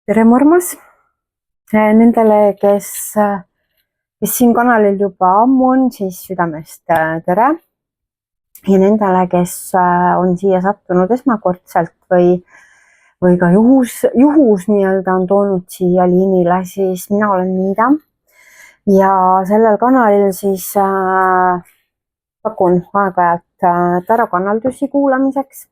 tere, Marmas! Nendele, kes siin kanalil juba ammu on, siis südamest tere. Ja nendele, kes on siia sattunud esmakordselt või ka juhus nii-öelda on toonud siia liinile, siis mina olen Niida. Ja sellel kanalil siis pakun aeg-ajalt tarokanaldusi kuulamiseks.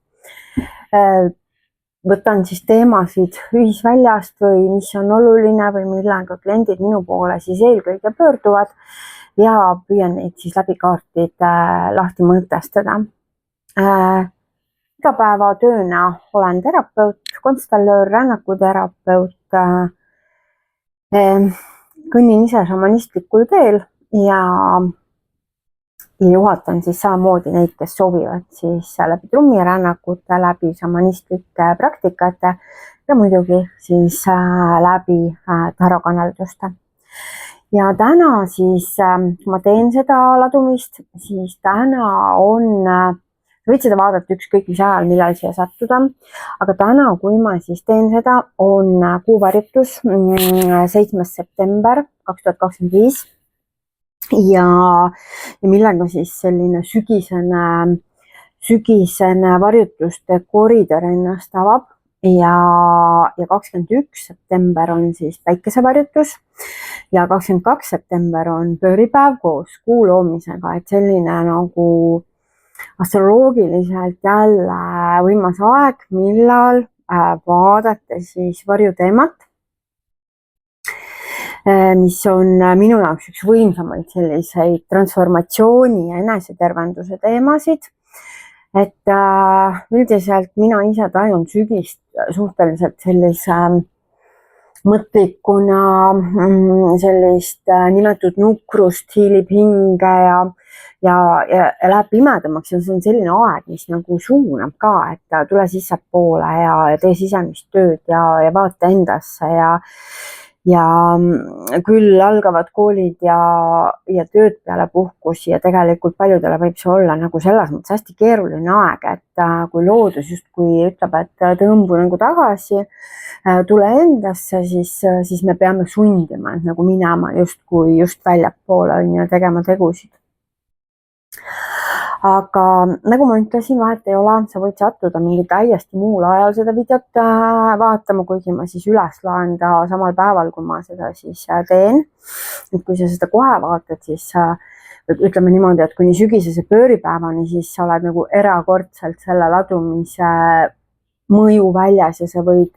Võtan siis teemasid ühisväljast või mis on oluline või millega kliendid minu poole siis eelkõige pöörduvad ja püüan neid siis läbi kaartide lahti mõtestada. Igapäevatööna olen terapeut, konstellöör, rännakuterapeut. Kõnnin ise šamanistlikul teel ja juhatan siis samamoodi neid, kes soovivad siis läbi trummirännakute, läbi šamanistlike praktikate ja muidugi siis läbi tarokanalduste. Ja täna siis, kui ma teen seda ladumist, siis täna on, võid seda vaadata ükskõik mis ajal, millal siia sattuda, aga täna, kui ma siis teen seda, on kuuvarjutus 7. september 2025. Ja millega siis selline sügisene varjutuste koridor ennast avab ja 21. september on siis päikesevarjutus ja 22. september on pööripäev koos kuu loomisega, et selline nagu astroloogiliselt jälle võimas aeg, millal vaadata siis varjuteemat, mis on minu jaoks üks võimsamaid selliseid transformatsiooni ja enesetervenduse teemasid. Et üldiselt mina ise tajun sügist suhteliselt sellise mõtlikuna, sellist nimetud nukrust hiilib hinge ja läheb pimedamaks ja see on selline aeg, mis nagu suunab ka, et tule sissepoole ja tee sisemist tööd ja vaata endasse ja küll algavad koolid ja tööd peale puhkusi ja tegelikult paljudele võib see olla nagu selles mõttes hästi keeruline aeg, et kui loodus justkui ütleb, et tõmbu nagu tagasi, tule endasse, siis me peame sundima, et nagu minema justkui just väljapoole ja tegema tegusid. Aga nagu ma ütlesin, vahet ei ole, sa võid sattuda mingi täiesti muul ajal seda videot vaatama, kuigi ma siis üles laen ta samal päeval, kui ma seda siis teen. Et kui sa seda kohe vaatad, siis ütleme niimoodi, et kuni sügisese pööripäevani, siis sa oled nagu erakordselt selle ladumise mõju väljas ja sa võid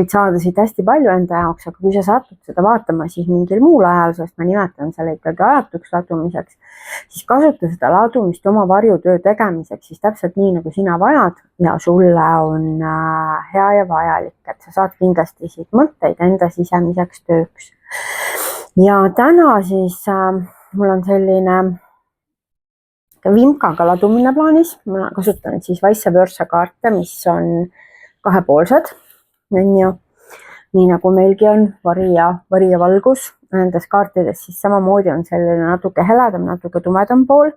saada siit hästi palju enda jaoks, aga kui sa satud seda vaatama siis mingil muul ajal, sest ma nimetan selle ikkagi ajatuks ladumiseks, siis kasuta seda ladumist oma varjutöö tegemiseks siis täpselt nii, nagu sina vajad ja sulle on hea ja vajalik, et sa saad kindlasti siit mõtteid enda sisemiseks tööks. Ja täna siis mul on selline vimkaga ladumine plaanis, ma kasutan siis Vice Versa kaarte, mis on kahepoolsed, nii nagu meilgi on vari ja valgus. Nendes kaartides siis samamoodi on selline natuke heledam, natuke tumedam pool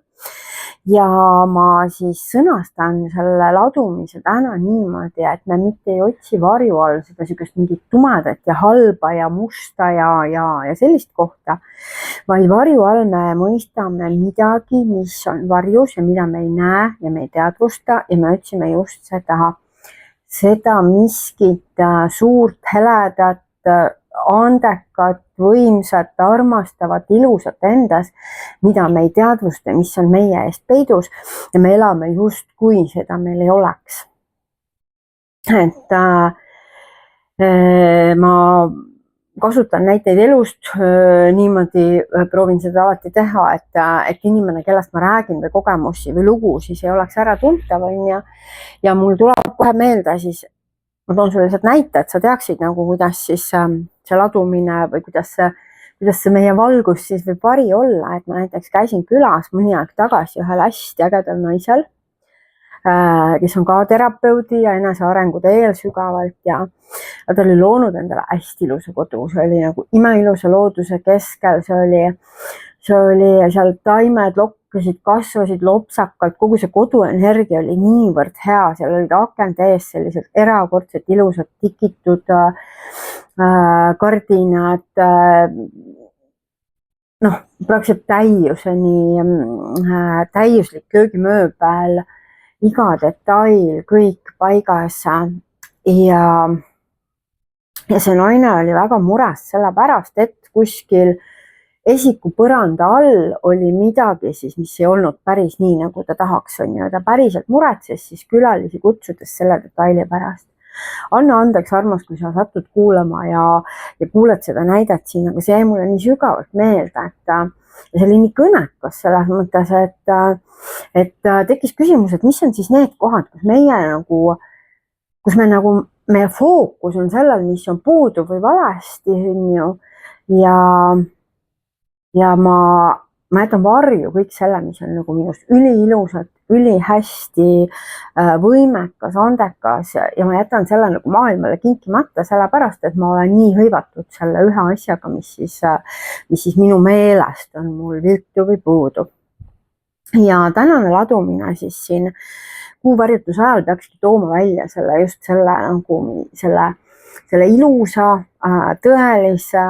ja ma siis sõnastan selle ladumise täna niimoodi, et me mitte ei otsi varju all seda sellist mingit tumedat ja halba ja musta ja sellist kohta, vaid varju all me mõistame midagi, mis on varjus ja mida me ei näe ja me ei teadvusta ja me otsime just seda miskit suurt, heledat, andekat, võimsat, armastavat, ilusat endas, mida me ei teadvusta, mis on meie eest peidus ja me elame justkui seda meil ei oleks. Et ma kasutan näiteid elust, niimoodi proovin seda alati teha, et inimene, kellest ma räägin või kogemusi või lugu, siis ei oleks ära tuntav ja mul tuleb kohe meelde siis, ma toon sulle lihtsalt näite, et sa teaksid nagu, kuidas siis see ladumine või kuidas see meie valgus siis võib vari olla, et ma näiteks käisin külas mõni aeg tagasi ühel hästi ägedal naisel, kes on ka terapeudi ja enesearengu teel sügavalt ja ta oli loonud endale hästi ilusa kodu, see oli nagu imeilusa looduse keskel, see oli seal taimed, lokk, hakkasid, kasvasid lopsakalt, kogu see koduenergia oli niivõrd hea, seal olid akende ees sellised erakordselt ilusad tikitud kardinad, noh, praktiliselt täiuslik köögimööbel, iga detail, kõik paigas ja see naine oli väga mures sellepärast, et kuskil esikupõranda all oli midagi siis, mis ei olnud päris nii, nagu ta tahaks, on ju. Ta päriselt muretses siis külalisi kutsudes selle detaili pärast. Anna andeks, armas, kui sa satud kuulama ja kuuled seda näidet siin, aga see jäi mulle nii sügavalt meelde, et see oli nii kõnekas selles mõttes, et tekkis küsimus, et mis on siis need kohad, kus meie fookus on sellel, mis on puudu või valesti, on ju, ja ma jätan varju kõik selle, mis on nagu minust üliilusad, ülihästi võimekas, andekas ja ma jätan selle nagu maailmale kinkimata, sellepärast, et ma olen nii hõivatud selle ühe asjaga, mis siis minu meelest on mul viltu või puudu. Ja tänane ladumine siis siin kuuvarjutuse ajal peakski tooma välja selle ilusa, tõelise,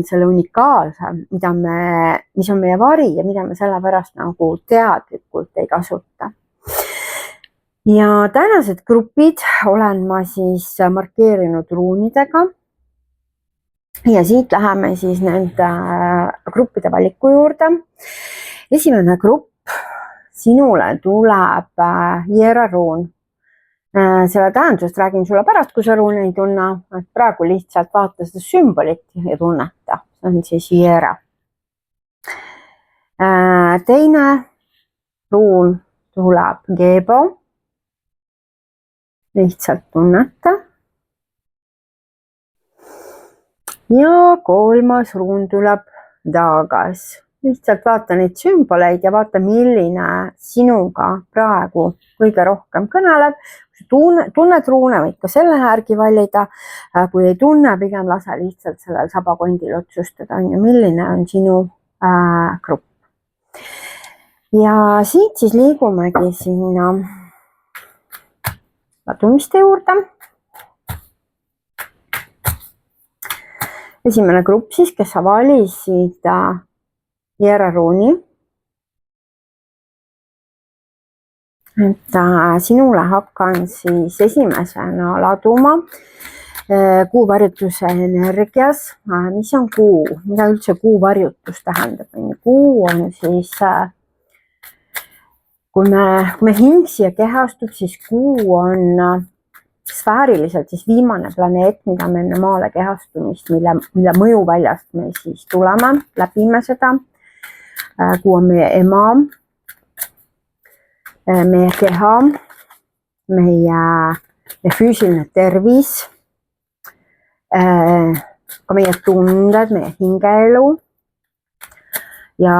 selle unikaalse, mis on meie vari ja mida me sellepärast nagu teadlikult ei kasuta. Ja tänased grupid olen ma siis markeerinud ruunidega ja siit läheme siis nende gruppide valiku juurde. Esimene grupp, sinule tuleb Hiera ruun. Selle tähendusest räägin sulle pärast, kui sa ruuni ei tunne, et praegu lihtsalt vaata seda sümbolit ja tunneta. See on siis Hiera. Teine ruun tuleb Gebo. Lihtsalt tunneta. Ja kolmas ruun tuleb Dagas. Lihtsalt vaata neid sümboleid ja vaata, milline sinuga praegu kõige rohkem kõneleb. Kui tunned ruune, võid ka selle järgi valida. Kui ei tunne, pigem lase lihtsalt sellel sabakondil otsustada, milline on sinu grupp. Ja siit siis liigumegi sinna ladumiste juurde. Esimene grupp siis, kes sa valisid Hiera ruuni. Et sinule hakkan siis esimesena laduma kuuvarjutuse energias. Mis on kuu? Mida üldse kuuvarjutus tähendab? Kuu on siis, kui me hing siia kehastub, siis kuu on sfääriliselt siis viimane planeet, mida me enne maale kehastumist, mille mõjuväljast me siis tuleme, läbime seda. Kuu on meie ema, meie keha, meie füüsiline tervis, ka meie tunded, meie hingeelu. Ja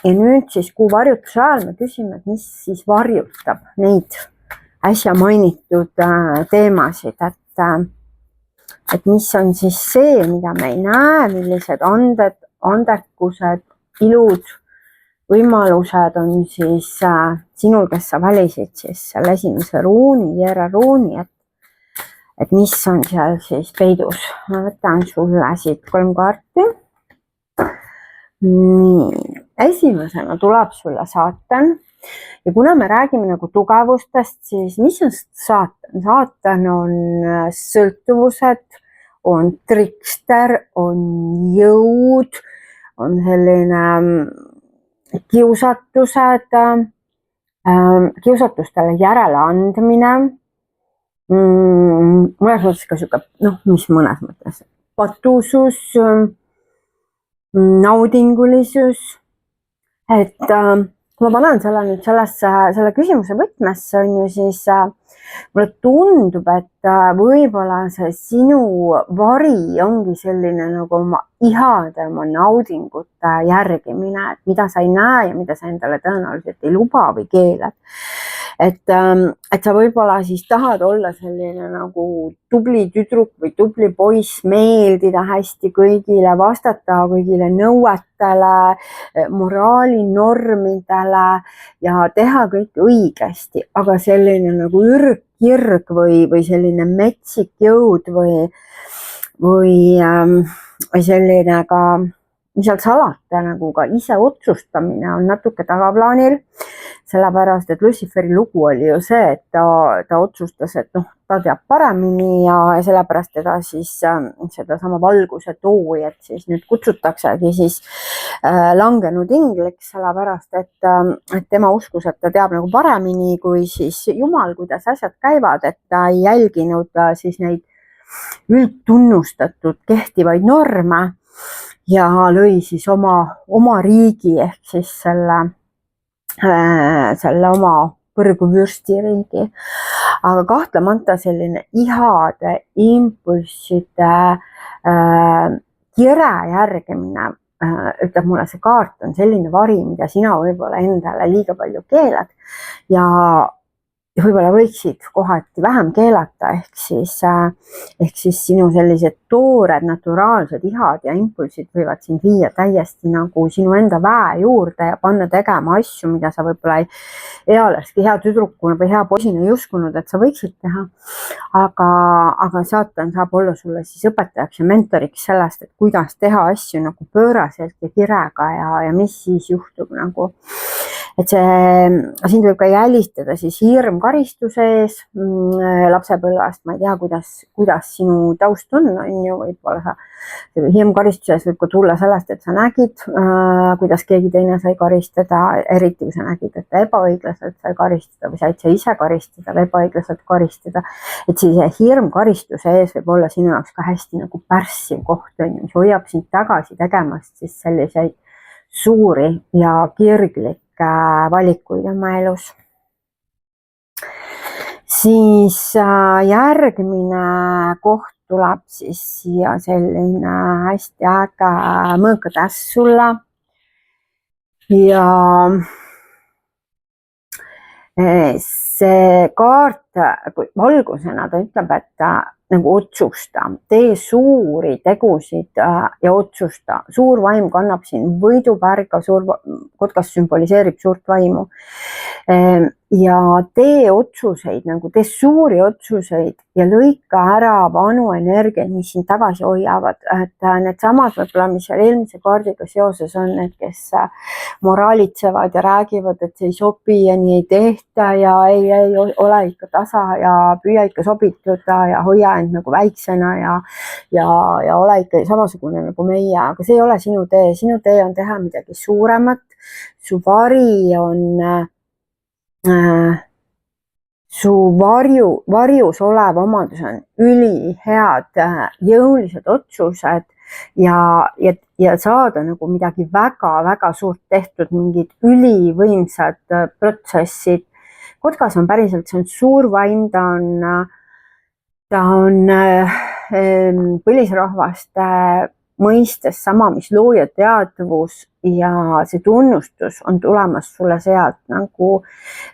nüüd siis kuu varjutuse ajal me küsime, et mis siis varjutab neid äsja mainitud teemasid, et mis on siis see, mida me ei näe, millised anded, andekused, ilud, võimalused on siis sinul, kes sa valisid siis selle esimese ruuni, Hiera ruuni, et mis on seal siis peidus. Ma võtan sulle siit 3 kaarti. Nii, esimesena tuleb sulle saatan. Ja kuna me räägime nagu tugevustest, siis mis on saatan? Saatan on sõltuvused, on trikster, on jõud, on selline kiusatused, kiusatustele järele andmine. Mõnes mõttes ka siuke, mis mõnes mõttes, patusus, naudingulisus, et kui ma panen selle nüüd selle küsimuse võtmesse, on ju siis mulle tundub, et võib-olla see sinu vari ongi selline nagu oma ihade, oma naudingute järgimine, et mida sa ei näe ja mida sa endale tõenäoliselt ei luba või keelad. et sa võib-olla siis tahad olla selline nagu tubli tüdruk või tubli poiss, meeldida hästi kõigile, vastata kõigile nõuetele, moraalinormidele ja teha kõike õigesti, aga selline nagu ürgkirg või selline metsik jõud või selline ka, mis seal salata, nagu ka ise otsustamine on natuke tagaplaanil, sellepärast et Luciferi lugu oli ju see, et ta otsustas, et noh, ta teab paremini ja sellepärast teda siis sedasama valguse toojat siis nüüd kutsutaksegi siis langenud ingliks, sellepärast et tema uskus, et ta teab nagu paremini kui siis Jumal, kuidas asjad käivad, et ta ei jälginud siis neid üldtunnustatud kehtivaid norme ja lõi siis oma riigi ehk siis selle oma põrguvürstiriigi. Aga kahtlemata selline ihade, impulsside kire järgimine, ütleb mulle see kaart, on selline vari, mida sina võib-olla endale liiga palju keelad ja võib-olla võiksid kohati vähem keelata, ehk siis sinu sellised toored, naturaalsed ihad ja impulsid võivad sind viia täiesti nagu sinu enda väe juurde ja panna tegema asju, mida sa võib-olla ealeski hea tüdrukuna või hea poisina ei uskunud, et sa võiksid teha. Aga saatan saab olla sulle siis õpetajaks ja mentoriks sellest, et kuidas teha asju nagu pööraselt ja kirega ja mis siis juhtub nagu. Et sind võib ka jälistada siis hirm karistuse ees lapsepõlvest, ma ei tea, kuidas sinu taust on ju, võib-olla hirm karistuse ees võib ka tulla sellest, et sa nägid, kuidas keegi teine sai karistada, eriti kui sa nägid, et ta ebaõiglaselt sai karistada või said sa ise karistada või ebaõiglaselt karistada. Et siis hirm karistuse ees võib olla sinu jaoks ka hästi nagu pärssiv koht, mis hoiab sind tagasi tegemast siis selliseid suuri ja kirglikke valikuid oma elus. Siis järgmine koht tuleb siis siia selline hästi äge mõõkatäss sulle ja see kaart valgusena ta ütleb, et nagu otsusta, tee suuri tegusid ja otsusta. Suur vaim kannab siin võidupärga, kotkas sümboliseerib suurt vaimu. Ja tee otsuseid, nagu tee suuri otsuseid ja lõika ära vanu energiaid, mis sind tagasi hoiavad. Et need samad võib-olla, mis seal eelmise kaardiga seoses on, need, kes moraalitsevad ja räägivad, et see ei sobi ja nii ei tehta ja ei ole ikka tasa ja püüa ikka sobituda ja hoia end nagu väiksena ja ole ikka samasugune nagu meie, aga see ei ole sinu tee. Sinu tee on teha midagi suuremat. Su vari on su varjus olev omadus on ülihead jõulised otsused ja saada nagu midagi väga-väga suurt tehtud, mingid ülivõimsad protsessid. Kotkas on päriselt, see on suur vaim, ta on põlisrahvaste mõistes sama, mis looja teadvus ja see tunnustus on tulemas sulle sealt nagu,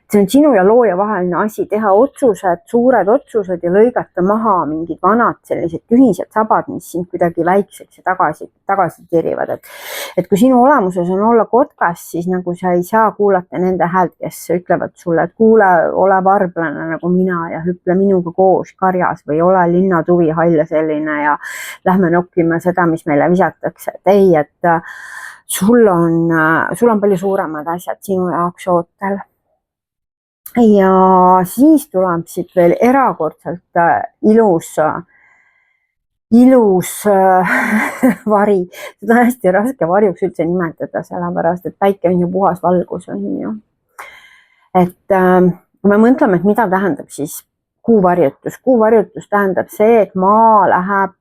see on sinu ja looja vaheline asi, teha otsused, suured otsused ja lõigata maha mingid vanad sellised tühised sabad, mis sind kuidagi väikseks ja tagasi tirivad. Et kui sinu olemuses on olla kotkas, siis nagu sa ei saa kuulata nende häält, kes ütlevad sulle, et kuule, ole varblane nagu mina ja hüple minuga koos karjas või ole linnatuvi hall ja selline ja lähme nokkime seda, mis meile visatakse. Et ei, et sul on palju suuremad asjad sinu jaoks ootel. Ja siis tuleb siit veel erakordselt ilus vari. Seda on hästi raske varjuks üldse nimetada, sellepärast, et päike on ju puhas valgus, on ju. Et kui me mõtleme, et mida tähendab siis kuuvarjutus. Kuuvarjutus tähendab see, et maa läheb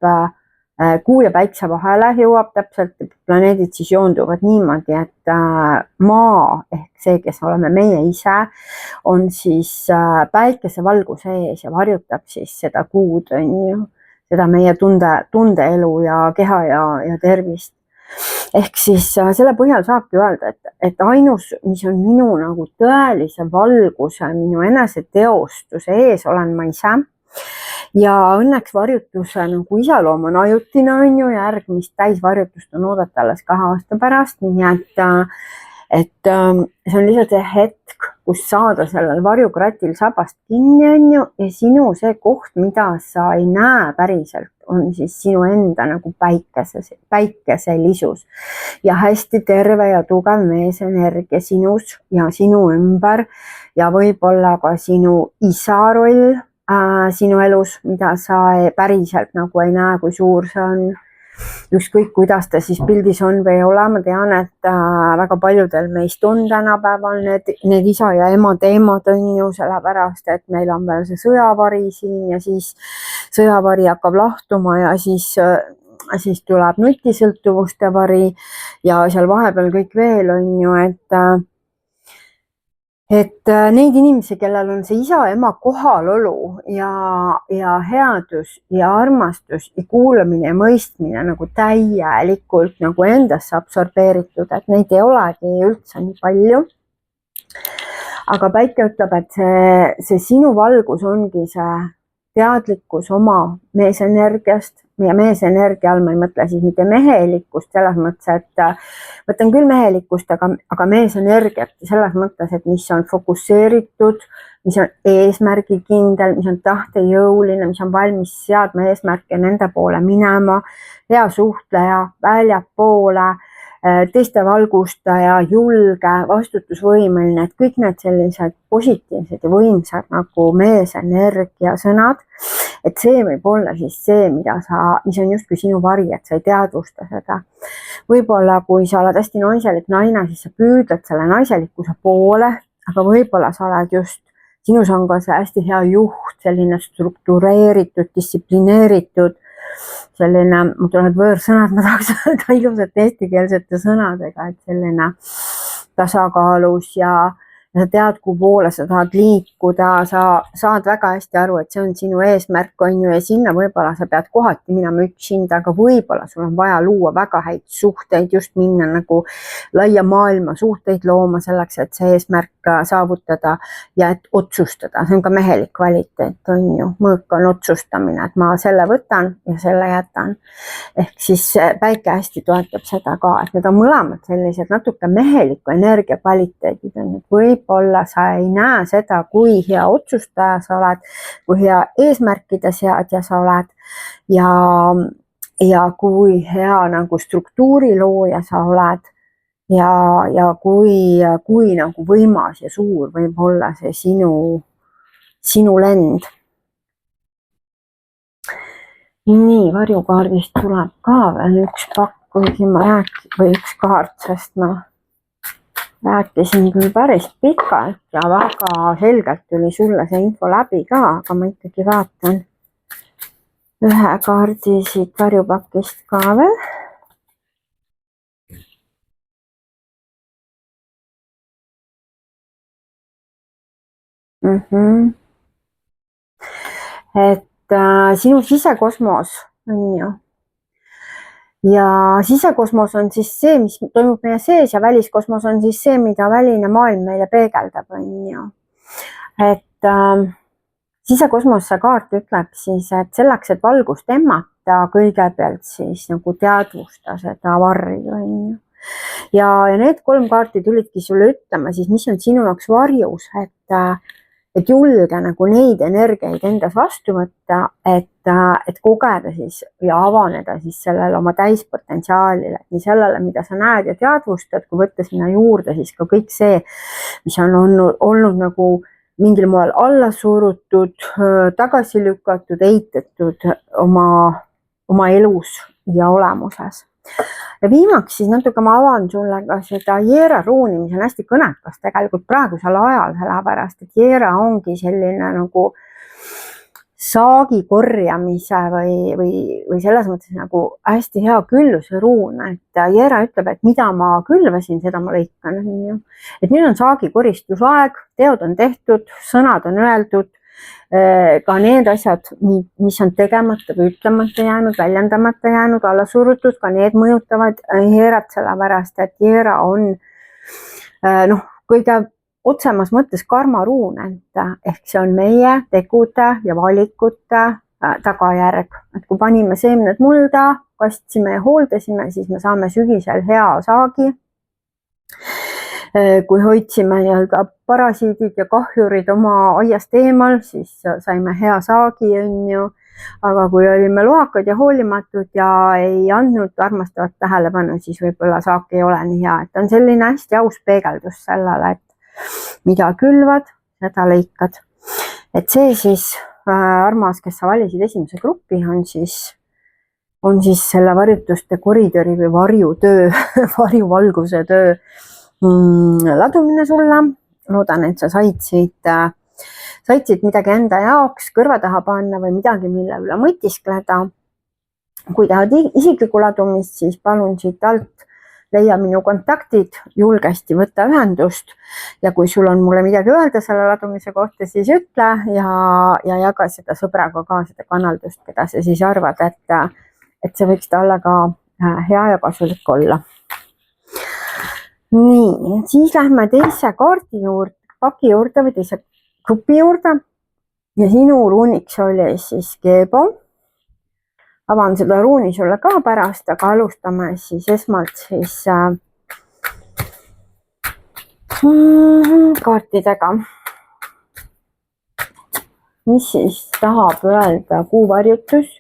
kuu ja päikse vahele, jõuab täpselt, planeedid siis joonduvad niimoodi, et maa ehk see, kes oleme meie ise, on siis päikesevalguse ees ja varjutab siis seda kuud, on ju, seda meie tundeelu ja keha ja tervist. ehk siis selle põhjal saabki öelda, et ainus, mis on minu nagu tõelise valguse, minu eneseteostuse ees, olen ma ise. Ja õnneks varjutuse nagu iseloom on ajutine, on ju, järgmist täisvarjutust on oodata alles 2 aasta pärast, nii et see on lihtsalt see hetk, kus saada sellel varjukratil sabast kinni, on ju, ja sinu see koht, mida sa ei näe päriselt, on siis sinu enda nagu päikeselisus ja hästi terve ja tugev meesenergia sinus ja sinu ümber ja võib-olla ka sinu isa roll sinu elus, mida sa päriselt nagu ei näe, kui suur see on. Ükskõik, kuidas ta siis pildis on või ei ole, ma tean, et väga paljudel meist on tänapäeval need isa ja ema teemad, on ju, sellepärast, et meil on veel see sõjavari siin ja siis sõjavari hakkab lahtuma ja siis tuleb nutisõltuvuste vari ja seal vahepeal kõik veel, on ju, et neid inimesi, kellel on see isa-ema kohalolu ja headus ja armastus ja kuulamine ja mõistmine nagu täielikult nagu endasse absorbeeritud, et neid ei olegi üldse nii palju. Aga päike ütleb, et see sinu valgus ongi see teadlikkus oma meesenergiast. Ja meesenergia all ma ei mõtle siis mitte mehelikkust selles mõttes, et võtan küll mehelikkust, aga meesenergiat selles mõttes, et mis on fokusseeritud, mis on eesmärgikindel, mis on tahtejõuline, mis on valmis seadma eesmärke nende poole minema, hea suhtleja, väljapoole, teiste valgustaja, julge, vastutusvõimeline, et kõik need sellised positiivsed ja võimsad nagu meesenergia sõnad, et see võib olla siis see, mis on justkui sinu vari, et sa ei teadvusta seda. Võib-olla, kui sa oled hästi naiselik naine, siis sa püüdled selle naiselikkuse poole, aga võib-olla sa oled just, sinus on ka see hästi hea juht, selline struktureeritud, distsiplineeritud, selline, mul tulevad võõrsõnad, ma tahaks öelda ilusate eestikeelsete sõnadega, et selline tasakaalus ja sa tead, kuhu poole sa tahad liikuda, sa saad väga hästi aru, et see on sinu eesmärk, on ju, ja sinna võib-olla sa pead kohati minema üksinda, aga võib-olla sul on vaja luua väga häid suhteid, just minna nagu laia maailma suhteid looma selleks, et see eesmärk saavutada ja et otsustada. See on ka mehelik kvaliteet, on ju, mõõk on otsustamine, et ma selle võtan ja selle jätan. Ehk siis päike hästi toetab seda ka, et need on mõlemad sellised natuke meheliku energia kvaliteedid, on ju, võib-olla sa ei näe seda, kui hea otsustaja sa oled, kui hea eesmärkide seadja sa oled ja kui hea nagu struktuuri looja sa oled ja kui nagu võimas ja suur võib olla see sinu lend. Nii, varjukaardist tuleb ka veel üks pakk, kuigi ma või üks kaart, sest ma rääkisin küll päris pikalt ja väga selgelt tuli sulle see info läbi ka, aga ma ikkagi vaatan ühe kaardi siit varjupakist ka veel. Et sinu sisekosmos on ju. Ja sisekosmos on siis see, mis toimub meie sees ja väliskosmos on siis see, mida väline maailm meile peegeldab, on ju. Et sisekosmose kaart ütleb siis, et selleks, et valgust emmata, kõigepealt siis nagu teadvusta seda varju, on ju. Ja need 3 kaarti tulidki sulle ütlema siis, mis on sinu jaoks varjus, et julge nagu neid energiaid endas vastu võtta, et kogeda siis ja avaneda siis sellele oma täispotentsiaalile, nii sellele, mida sa näed ja teadvustad, kui võtta sinna juurde siis ka kõik see, mis on olnud nagu mingil moel alla surutud, tagasi lükatud, eitatud oma elus ja olemuses. Ja viimaks siis natuke ma avan sulle ka seda Jera ruuni, mis on hästi kõnekas tegelikult praegusel ajal, sellepärast, et Jera ongi selline nagu saagi korjamise või selles mõttes nagu hästi hea külluse ruun, et Jera ütleb, et mida ma külvasin, seda ma lõikan. Et nüüd on saagi koristusaeg, teod on tehtud, sõnad on öeldud, ka need asjad, mis on tegemata või ütlemata jäänud, väljendamata jäänud, alla surutud, ka need mõjutavad Hierat, sellepärast et Hiera on kõige otsemas mõttes karmaruun, ehk see on meie tegude ja valikute tagajärg, et kui panime seemned mulda, kastsime ja hooldasime, siis me saame sügisel hea saagi. Kui hoidsime nii-öelda parasiidid ja kahjurid oma aiast eemal, siis saime hea saagi, on ju. Aga kui olime lohakad ja hoolimatud ja ei andnud armastavat tähelepanu, siis võib-olla saak ei ole nii hea. Et on selline hästi aus peegeldus sellele, et mida külvad, seda lõikad. Et see siis, armas, kes sa valisid esimese gruppi, on siis selle varjutuste koridori või varjutöö, varjuvalguse töö ladumine sulle. Loodan, et sa said siit midagi enda jaoks kõrva taha panna või midagi, mille üle mõtiskleda. Kui tahad isiklikku ladumist, siis palun siit alt leia minu kontaktid, julgesti võtta ühendust ja kui sul on mulle midagi öelda selle ladumise kohta, siis ütle ja jaga seda sõbraga ka seda kanaldust, keda sa siis arvad, et see võiks talle ka hea ja kasulik olla. Nii, siis lähme teise kaardi juurde, paki juurde või teise grupi juurde ja sinu ruuniks oli siis Gebo. Avan seda ruuni sulle ka pärast, aga alustame siis esmalt kaartidega. Mis siis tahab öelda kuuvarjutus?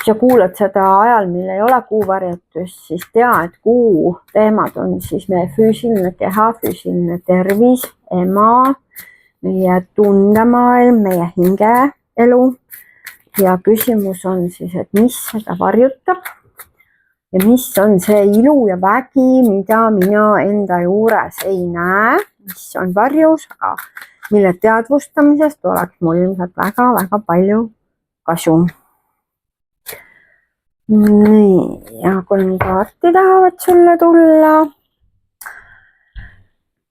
Kui sa kuulad seda ajal, mil ei ole kuuvarjutus, siis tea, et kuu teemad on siis meie füüsiline keha, füüsiline tervis, ema, meie tundemaailm, meie hingeelu. Ja küsimus on siis, et mis seda varjutab ja mis on see ilu ja vägi, mida mina enda juures ei näe, mis on varjus, aga mille teadvustamisest oleks mul ilmselt väga-väga palju kasu. Nii, ja 3 kaarti tahavad sulle tulla.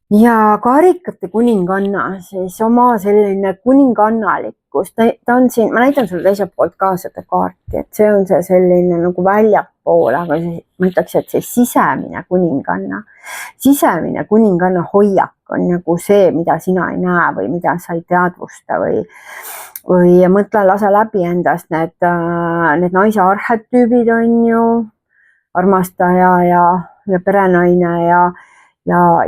Ja karikate kuninganna, siis oma selline kuningannalikkus, ta on siin, ma näitan sulle teiselt poolt ka seda kaarti, et see on see selline nagu väljapool, aga ma ütleks, et see sisemine kuninganna hoiak on nagu see, mida sina ei näe või mida sa ei teadvusta või mõtle, lase läbi endast need naise arhetüübid on ju, armastaja ja perenaine ja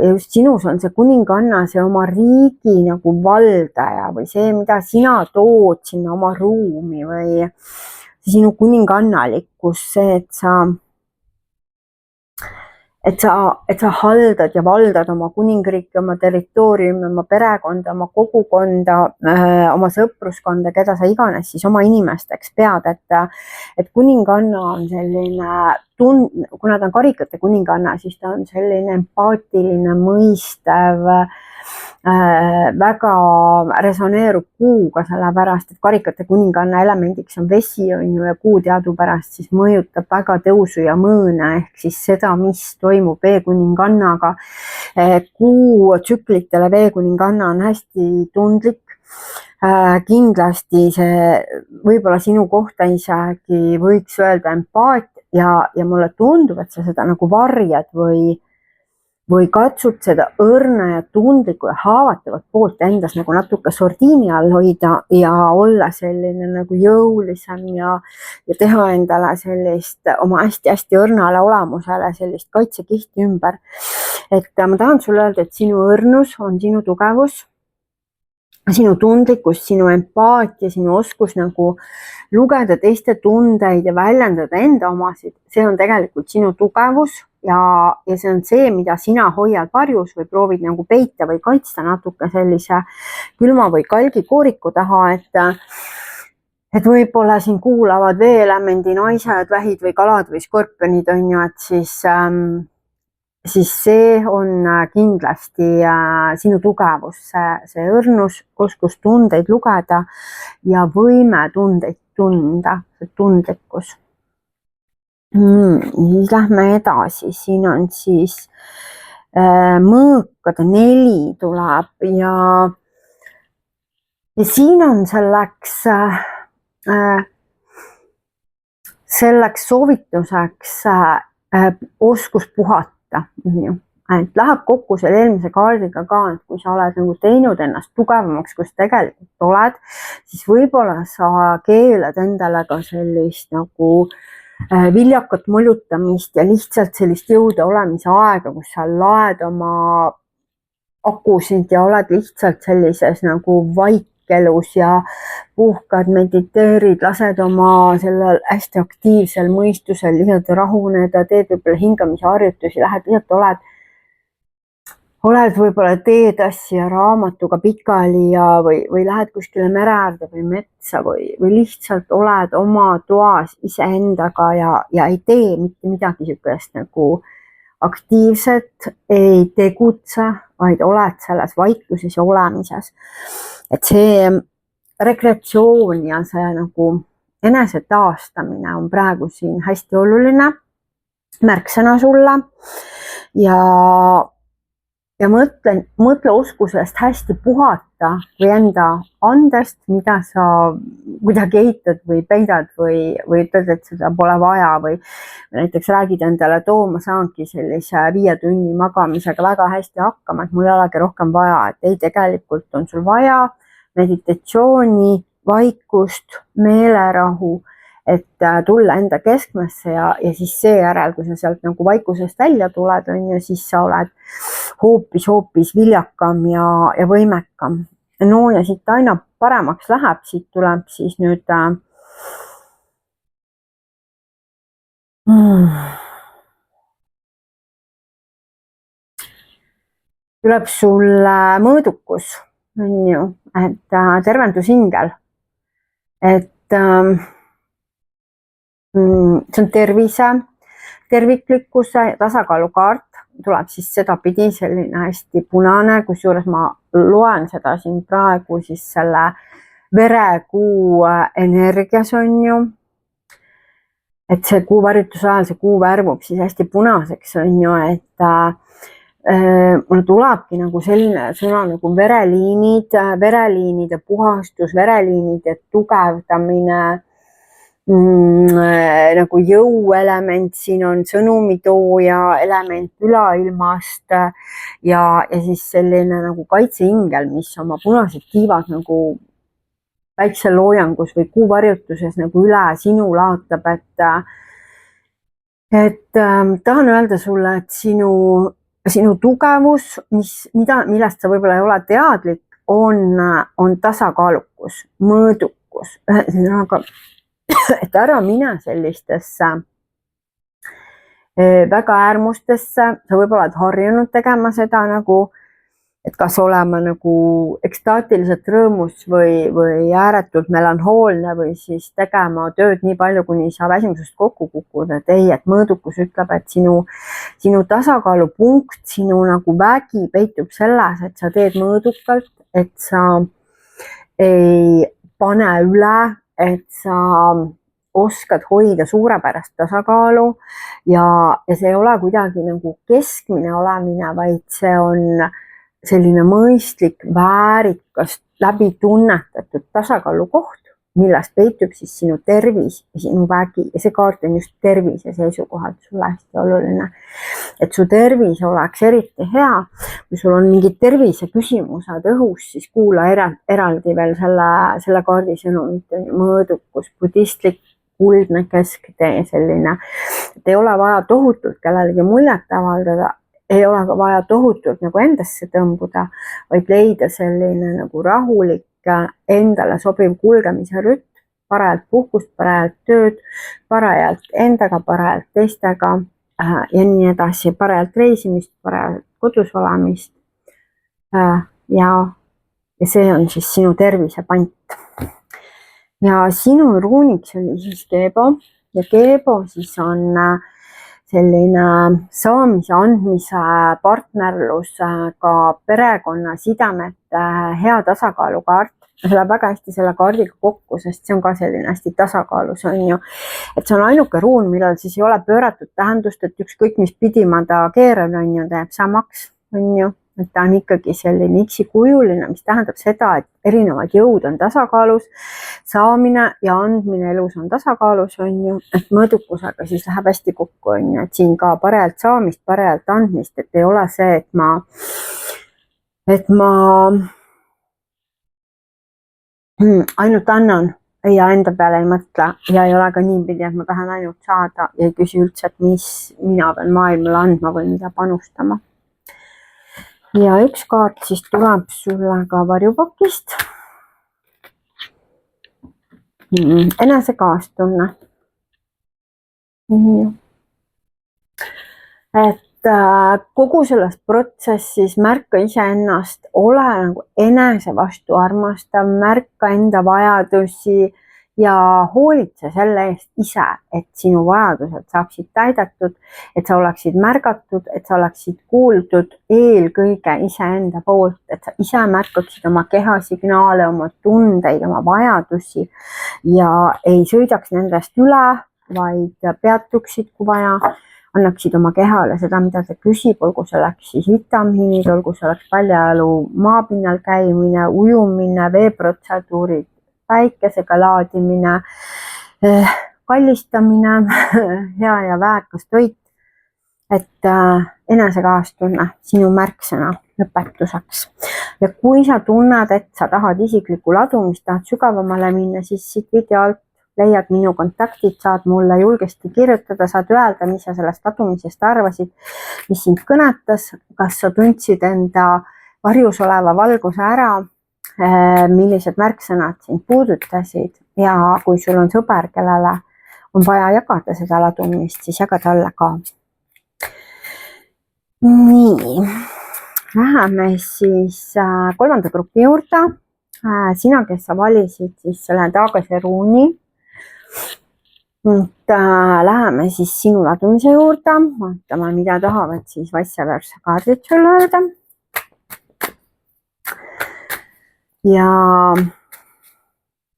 just sinus on see kuninganna, see oma riigi nagu valdaja või see, mida sina tood sinna oma ruumi või sinu kuningannalikkus, see, et sa haldad ja valdad oma kuningriiki, oma territooriumi, oma perekonda, oma kogukonda, oma sõpruskonda, keda sa iganes siis oma inimesteks pead, et kuninganna on selline kuna ta on karikate kuninganna, siis ta on selline empaatiline, mõistev, väga resoneerub kuuga, sellepärast, et karikate kuninganna elemendiks on vesi on ju ja kuu teadupärast siis mõjutab väga tõusu ja mõõna ehk siis seda, mis toimub veekuningannaga. Kuu tsüklitele veekuninganna on hästi tundlik. Kindlasti see võib-olla sinu kohta isegi võiks öelda empaat ja mulle tundub, et sa seda nagu varjad või katsud seda õrna ja tundlikku ja haavatavat poolt endas nagu natuke sordiini all hoida ja olla selline nagu jõulisem ja teha endale sellist oma hästi-hästi õrnale olemusele sellist kaitsekihti ümber. Et ma tahan sulle öelda, et sinu õrnus on sinu tugevus, sinu tundlikkus, sinu empaatia, sinu oskus nagu lugeda teiste tundeid ja väljendada enda omasid, see on tegelikult sinu tugevus ja see on see, mida sina hoiad varjus või proovid nagu peita või kaitsta natuke sellise külma või kalgi kooriku taha, et võib-olla siin kuulavad veeelemendi naised, vähid või kalad või skorpionid on ju, et siis see on kindlasti sinu tugevus, see õrnus, oskus tundeid lugeda ja võime tundeid tunda, see tundlikkus. Siis lähme edasi, siin on siis mõõkade 4 tuleb ja ja siin on selleks soovituseks oskus puhata, et läheb kokku selle eelmise kaardiga ka, et kui sa oled nagu teinud ennast tugevamaks, kus tegelikult oled, siis võib-olla sa keelad endale ka sellist nagu viljakat mollutamist ja lihtsalt sellist jõude olemise aega, kus sa laed oma akusid ja oled lihtsalt sellises nagu vaikelus ja puhkad, mediteerid, lased oma sellel hästi aktiivsel mõistusel lihtsalt rahuneda, teed võib-olla hingamisharjutusi, lähed lihtsalt oled võib-olla teetassi ja raamatuga pikali või lähed kuskile mere äärde või metsa või lihtsalt oled oma toas iseendaga ja ei tee mitte midagi niisugust nagu aktiivset, ei tegutse, vaid oled selles vaikuses ja olemises. Et see rekreatsioon ja see nagu enese taastamine on praegu siin hästi oluline märksõna sulle ja mõtle oskusest hästi puhata või enda andest, mida sa kuidagi eitad või peidad või ütled, et seda pole vaja või näiteks räägid endale, et ma saangi sellise 5 tunni magamisega väga hästi hakkama, et mul ei olegi rohkem vaja, et ei, tegelikult on sul vaja meditatsiooni, vaikust, meelerahu, et tulla enda keskmesse ja siis seejärel, kui sa sealt nagu vaikusest välja tuled, siis sa oled hoopis viljakam ja võimekam. No ja siit aina paremaks läheb, siit tuleb siis nüüd tuleb sul mõõdukus, on ju, et tervendusingel, et see on tervise, terviklikkuse ja tasakaalu kaart, tuleb siis sedapidi selline hästi punane, kusjuures ma loen seda siin praegu siis selle verekuu energias, on ju, et see kuu varjutuse ajal see kuu värvub siis hästi punaseks, on ju, et mulle tulebki nagu selline sõna nagu vereliinid, vereliinide puhastus, vereliinide tugevdamine, nagu jõuelement, siin on sõnumitooja element ülailmast ja siis selline nagu kaitseingel, mis oma punased tiivad nagu päikseloojangus või kuuvarjutuses nagu üle sinu laatab, et tahan öelda sulle, et sinu tugevus, millest sa võib-olla ei ole teadlik, on tasakaalukus, mõõdukus, ühesõnaga, et ära mine sellistesse väga äärmustesse, sa võib-olla oled harjunud tegema seda nagu, et kas olema nagu ekstaatiliselt rõõmus või ääretult melanhoolne või siis tegema tööd nii palju, kuni sa väsimusest kokku kukud, et ei, et mõõdukus ütleb, et sinu tasakaalupunkt, sinu nagu vägi peitub selles, et sa teed mõõdukalt, et sa ei pane üle, et sa oskad hoida suurepärast tasakaalu ja see ei ole kuidagi nagu keskmine olemine, vaid see on selline mõistlik, väärikas, läbi tunnetatud tasakaalu koht, millest peitub siis sinu tervis ja sinu vägi ja see kaart on just tervise seisukohalt sulle hästi oluline. Et su tervis oleks eriti hea, kui sul on mingid terviseküsimused õhus, siis kuula eraldi veel selle kaardi sõnumit, mõõdukus, budistlik kuldne kesktee selline, et ei ole vaja tohutult kellelegi muljet avaldada, ei ole ka vaja tohutult nagu endasse tõmbuda, vaid leida selline nagu rahulik, endale sobiv kulgemise rütm, parajalt puhkust, parajalt tööd, parajalt endaga, parajalt teistega ja nii edasi, parajalt reisimist, parajalt kodus olemist. Ja see on siis sinu tervise pant. Ja sinu ruuniks oli siis Keebo ja Keebo siis on selline saamise, andmise, partnerlusega perekonna sidemete hea tasakaalukaart. See läheb väga hästi selle kaardiga kokku, sest see on ka selline hästi tasakaalus, on ju. Et see on ainuke ruun, millal siis ei ole pööratud tähendust, et ükskõik mis pidi ma ta keeran, on ju, teeb samaks, on ju. et ta on ikkagi selline X-kujuline, mis tähendab seda, et erinevad jõud on tasakaalus, saamine ja andmine elus on tasakaalus, on ju, et mõõdukusega siis läheb hästi kokku, on ju, et siin ka parajalt saamist, parajalt andmist, et ei ole see, et ma ainult annan ja enda peale ei mõtle ja ei ole ka niipidi, et ma tahan ainult saada ja ei küsi üldse, et mis mina pean maailmale andma või mida panustama. Ja üks kaart siis tuleb sulle ka varjupakist. Enesekaastunne. Et kogu selles protsessis märka iseennast, ole nagu enese vastu armastav, märka enda vajadusi ja hoolitse selle eest ise, et sinu vajadused saaksid täidetud, et sa oleksid märgatud, et sa oleksid kuuldud eelkõige iseenda poolt, et sa ise märkaksid oma kehasignaale, oma tundeid, oma vajadusi ja ei sõidaks nendest üle, vaid peatuksid, kui vaja, annaksid oma kehale seda, mida ta küsib, olgu selleks siis vitamiinid, olgu selleks paljajalu maapinnal käimine, ujumine, veeprotseduurid, päikesega laadimine, kallistamine, hea ja väärikas toit, et enesekaastunne, sinu märksõna lõpetuseks. Ja kui sa tunned, et sa tahad isiklikku ladumist, tahad sügavamale minna, siis siit video alt leiad minu kontaktid, saad mulle julgesti kirjutada, saad öelda, mis sa sellest ladumisest arvasid, mis sind kõnetas, kas sa tundsid enda varjus oleva valguse ära, millised märksõnad sind puudutasid ja kui sul on sõber, kellele on vaja jagada seda ladumist, siis jaga talle ka. Nii, läheme siis kolmanda grupi juurde. Sina, kes sa valisid siis selle Taagase ruuni. Läheme siis sinu ladumise juurde, vaatame, mida tahavad siis vice versa kaardid sulle öelda. Ja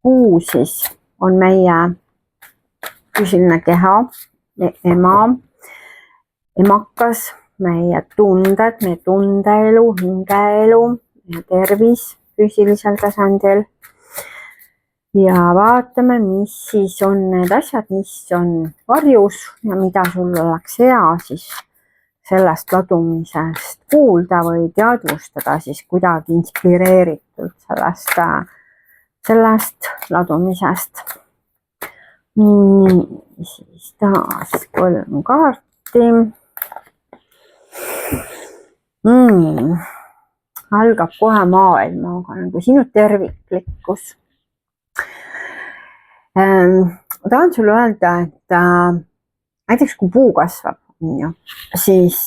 kuu siis on meie füüsiline keha, ema, emakas, meie tunded, meie tundeelu, hingeelu ja tervis füüsilisel tasandil. Ja vaatame, mis siis on need asjad, mis on varjus ja mida sul oleks hea siis sellest ladumisest kuulda või teadvustada siis kuidagi inspireeritud sellest ladumisest. Siis taas 3 kaarti. Algab kohe maailmaga nagu sinu terviklikkus. Ma tahan sulle öelda, et näiteks kui puu kasvab, siis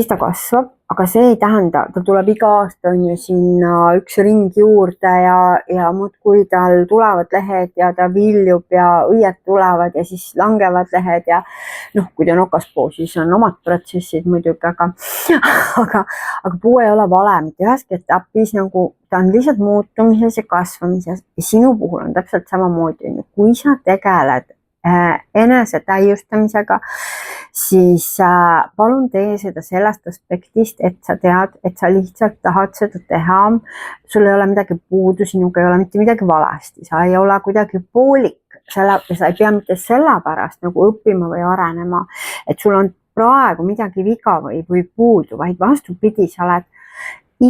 ta kasvab, aga see ei tähenda, ta tuleb iga aasta on ju sinna üks ring juurde ja muudkui tal tulevad lehed ja ta viljub ja õied tulevad ja siis langevad lehed ja kui ta on okaspuu, siis on omad protsessid muidugi, aga puu ei ole vale mitte üheski etapis, nagu ta on lihtsalt muutumises ja kasvamises ja sinu puhul on täpselt samamoodi, kui sa tegeled enese täiustamisega, siis palun tee seda sellest aspektist, et sa tead, et sa lihtsalt tahad seda teha, sul ei ole midagi puudu, sinuga ei ole mitte midagi valesti, sa ei ole kuidagi poolik, sa ei pea mitte sellepärast nagu õppima või arenema, et sul on praegu midagi viga või puudu, vaid vastupidi, sa oled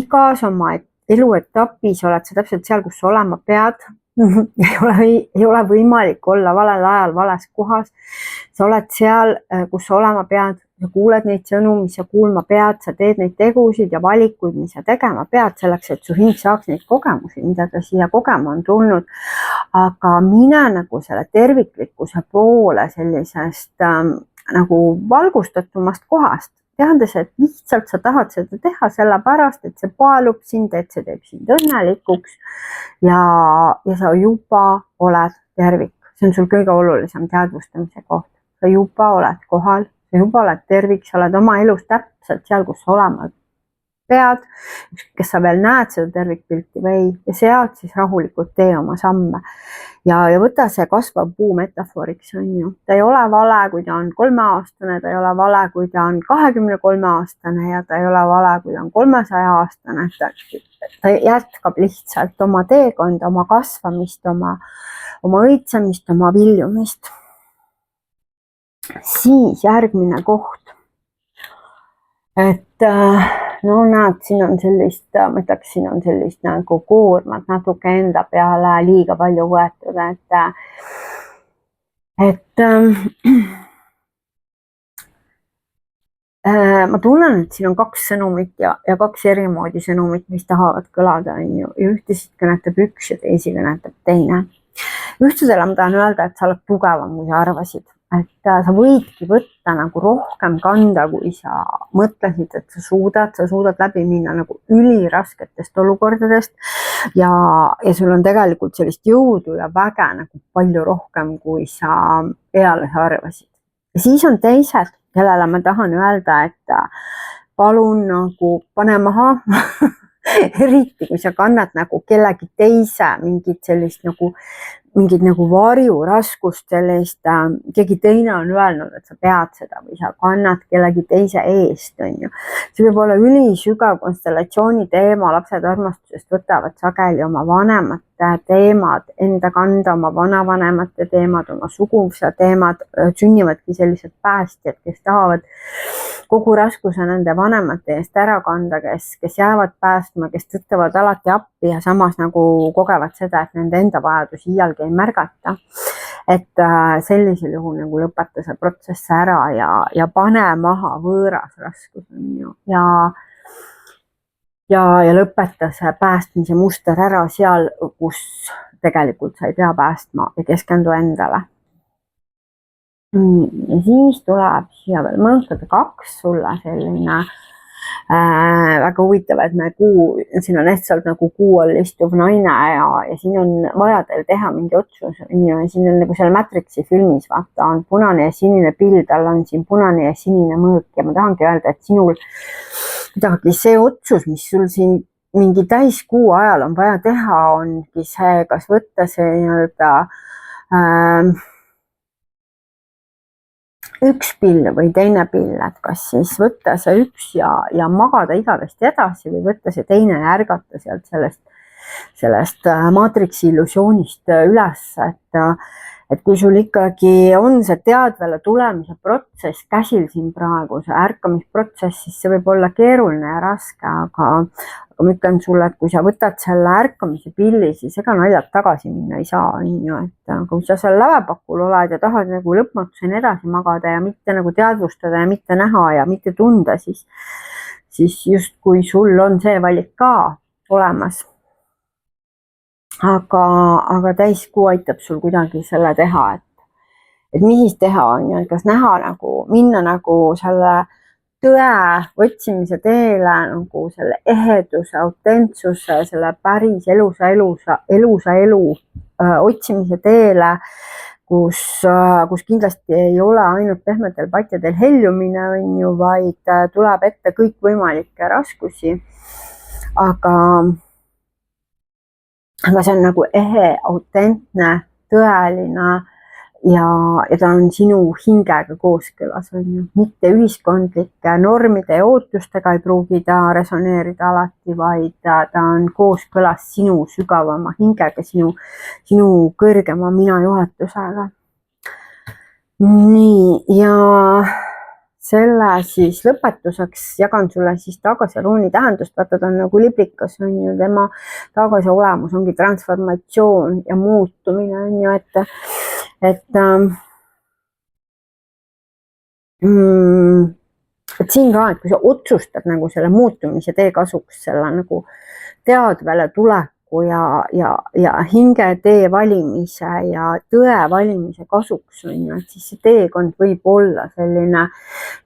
igas oma eluetapis, oled sa täpselt seal, kus sa olema pead. ei ole võimalik olla valel ajal vales kohas. Sa oled seal, kus sa olema pead, sa kuuled neid sõnu, mis sa kuulma pead, sa teed neid tegusid ja valikuid, mis sa tegema pead selleks, et su hing saaks neid kogemusi, mida ta siia kogema on tulnud. Aga mine nagu selle terviklikkuse poole sellisest nagu valgustatumast kohast. Teades, et lihtsalt sa tahad seda teha sellepärast, et see paelub sind, et see teeb sind õnnelikuks ja sa juba oled tervik. See on sul kõige olulisem teadvustamise koht. Sa juba oled kohal, sa juba oled tervik, sa oled oma elus täpselt seal, kus sa olema pead, kes sa veel näed seda tervikpilti või ei, ja sealt siis rahulikult tee oma samme. Ja võta see kasvav puu metafooriks, on ju. Ta ei ole vale, kui ta on 3-aastane, ta ei ole vale, kui ta on 23-aastane ja ta ei ole vale, kui ta on 300-aastane. Ta jätkab lihtsalt oma teekonda, oma kasvamist, oma õitsemist, oma viljumist. Siis järgmine koht. Et no näed, siin on sellist, ma ütleks, siin on sellist nagu koormat natuke enda peale liiga palju võetud, et ma tunnen, et siin on 2 sõnumit ja 2 eri moodi sõnumit, mis tahavad kõlada, on ju, ja ühtesid kõnetab üks ja teisi kõnetab teine. Ühtedele ma tahan öelda, et sa oled tugevam, kui sa arvasid. Et sa võidki võtta nagu rohkem kanda, kui sa mõtlesid, et sa suudad läbi minna nagu ülirasketest olukordadest ja sul on tegelikult sellist jõudu ja väge nagu palju rohkem, kui sa eales arvasid. Ja siis on teised, kellele ma tahan öelda, et palun nagu pane maha eriti, kui sa kannad nagu kellegi teise mingit nagu varjuraskust sellist, keegi teine on öelnud, et sa pead seda või sa kannad kellegi teise eest, on ju. See võib olla ülisügav konstellatsiooni teema, lapsed armastusest võtavad sageli oma vanemate teemad enda kanda, oma vanavanemate teemad, oma suguvõsa teemad, sünnivadki sellised päästjad, kes tahavad kogu raskuse nende vanemate eest ära kanda, kes jäävad päästma, kes tõttavad alati appi ja samas nagu kogevad seda, et nende enda vajadusi iialgi ei märgata. Et sellisel juhul nagu lõpeta see protsess ära ja pane maha võõras raskus, on ju, ja lõpeta see päästmise muster ära seal, kus tegelikult sa ei pea päästma ja keskendu endale. Ja siis tuleb siia veel mõnutada 2 sulle selline väga huvitav, et siin on lihtsalt nagu kuu all istuv naine ja siin on vaja teil teha mingi otsus. Ja siin on nagu seal Matrixi filmis, vaata, on punane ja sinine pill, tal on siin punane ja sinine mõõk ja ma tahangi öelda, et sinul midagi see otsus, mis sul siin mingi täiskuu ajal on vaja teha, ongi see, kas võtta see nii-öelda üks pill või teine pill, et kas siis võtta see üks ja magada igavesti edasi või võtta see teine ja ärgata sealt sellest maatriksi illusioonist üles, et kui sul ikkagi on see teadvale tulemise protsess käsil siin praegu, see ärkamisprotsess, siis see võib olla keeruline ja raske, aga ma ütlen sulle, et kui sa võtad selle ärkamise pilli, siis ega naljalt tagasi minna ei saa, on ju, et kui sa seal lävepakul oled ja tahad nagu lõpmatuseni edasi magada ja mitte nagu teadvustada ja mitte näha ja mitte tunda, siis justkui sul on see valik ka olemas. Aga täiskuu aitab sul kuidagi selle teha, et mis siis teha on ju, et kas näha nagu, minna nagu selle tõe otsimise teele, nagu selle eheduse, autentsuse, selle päris elusa elu otsimise teele, kus kindlasti ei ole ainult pehmetel patjadel heljumine, on ju, vaid tuleb ette kõikvõimalikke raskusi, aga see on nagu ehe, autentne, tõeline ja ta on sinu hingega kooskõlas, on ju, mitte ühiskondlike normide ja ootustega ei pruugi ta resoneerida alati, vaid ta on kooskõlas sinu sügavama hingega, sinu kõrgema mina juhatusega. Nii, ja selle siis lõpetuseks jagan sulle siis tagasi ruuni tähendust, vaata ta on nagu liblikas, on ju, tema tagasi olemus ongi transformatsioon ja muutumine, on ju, et siin ka, et kui sa otsustad nagu selle muutumise tee kasuks, selle nagu teadvale tuleku ja hinge tee valimise ja tõe valimise kasuks, on ju, et siis see teekond võib olla selline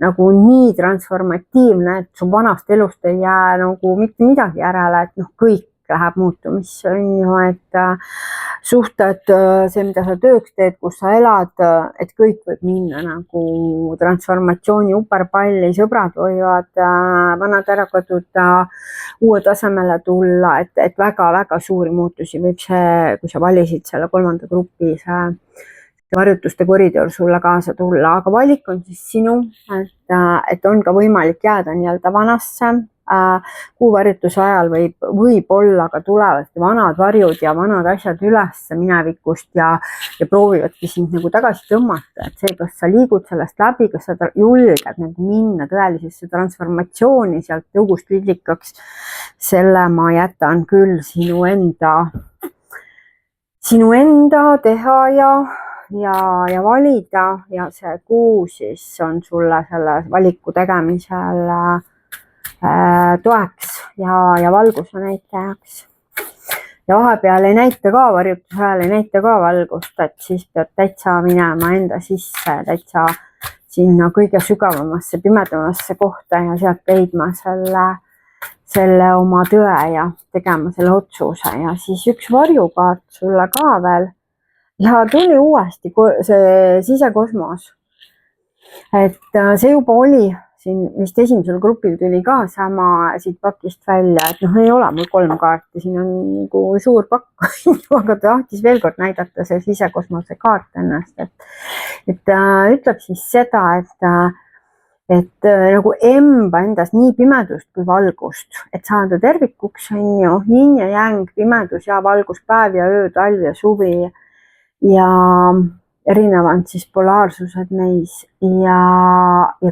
nagu nii transformatiivne, et su vanast elust ei jää nagu mitte midagi järele, et noh, kõik läheb muutumisse, on ju, et suhted, see, mida sa tööks teed, kus sa elad, et kõik võib minna nagu transformatsiooni uperpalli, sõbrad võivad vanad ära kaduda, uue tasemele tulla, et väga-väga suuri muutusi võib see, kui sa valisid selle 3. grupi, see harjutuste koridor sulle kaasa tulla, aga valik on siis sinu, et on ka võimalik jääda nii-öelda vanasse. Kuuvarjutuse ajal võib olla ka tulevasti vanad varjud ja vanad asjad üles minevikust ja proovivadki sind nagu tagasi tõmmata, et see, kas sa liigud sellest läbi, kas sa julged nagu minna tõelisesse transformatsiooni sealt tõugust lillikaks, selle ma jätan küll sinu enda teha ja valida ja see kuu siis on sulle selle valiku tegemisel toeks ja valguse näitajaks. Ja vahepeal ei näita ka varjutuse ajal, ei näita ka valgust, et siis pead täitsa minema enda sisse, täitsa sinna kõige sügavamasse, pimedamasse kohta ja sealt leidma selle oma tõe ja tegema selle otsuse ja siis üks varjukaart sulle ka veel. Ja tuli uuesti see sisekosmos, et see juba oli siin vist esimesel grupil tuli ka sama siit pakist välja, et ei ole mul 3 kaarti, siin on nagu suur pakk, aga ta tahtis veel kord näidata see sisekosmose kaart ennast, et ütleb siis seda, et nagu emba endas nii pimedust kui valgust, et saada tervikuks on ju yin ja yang, pimedus ja valgus, päev ja öö, talv ja suvi ja erinevad siis polaarsused meis ja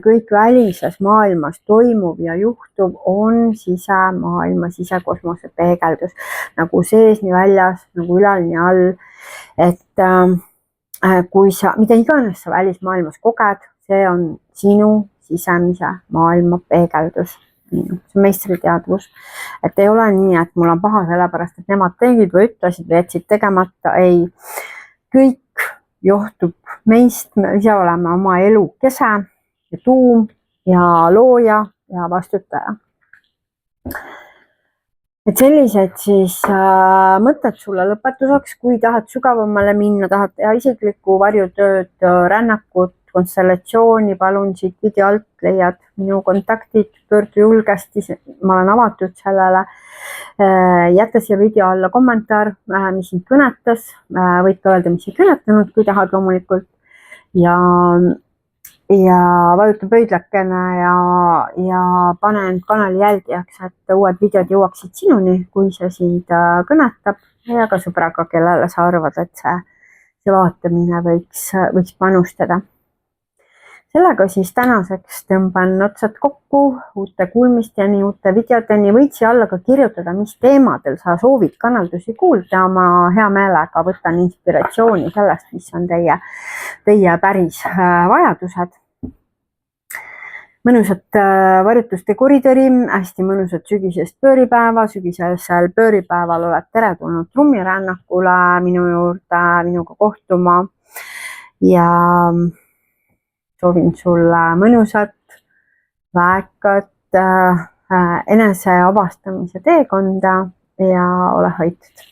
kõik välises maailmas toimuv ja juhtuv on sisemaailma, sisekosmose peegeldus nagu sees, nii väljas, nagu ülal, nii all. Et kui sa, mida iganes sa välismaailmas koged, see on sinu sisemise maailma peegeldus. See on meistriteadvus, et ei ole nii, et mul on paha sellepärast, et nemad tegid või ütlesid või jätsid tegemata, ei. Kõik johtub meist, me ise oleme oma elu kese ja tuum ja looja ja vastutaja. Et sellised siis mõtted sulle lõpetuseks, kui tahad sügavamale minna, tahad teha isiklikku varjutööd, rännakut, konstellatsiooni, palun siit video alt leiad minu kontaktid, pöördu julgesti, ma olen avatud sellele. Jäta siia video alla kommentaar, mis sind kõnetas, võid ka öelda, mis ei kõnetanud, kui tahad loomulikult. Ja vajuta pöidlakene ja pane end kanali jälgijaks, et uued videod jõuaksid sinuni, kui see sind kõnetab ja ka sõbraga, kellele sa arvad, et see vaatamine võiks panustada. Sellega siis tänaseks tõmban otsad kokku uute kuulmisteni, uute videodeni. Võid siia alla ka kirjutada, mis teemadel sa soovid kanaldusi kuulda. Ma hea meelega võtan inspiratsiooni sellest, mis on teie päris vajadused. Mõnusat varjutuste koridori, hästi mõnusat sügisest pööripäeva. Sügisesel pööripäeval oled teretulnud trummirännakule minu juurde, minuga kohtuma ja soovin sulle mõnusat, väekat enese avastamise teekonda ja ole hoitud.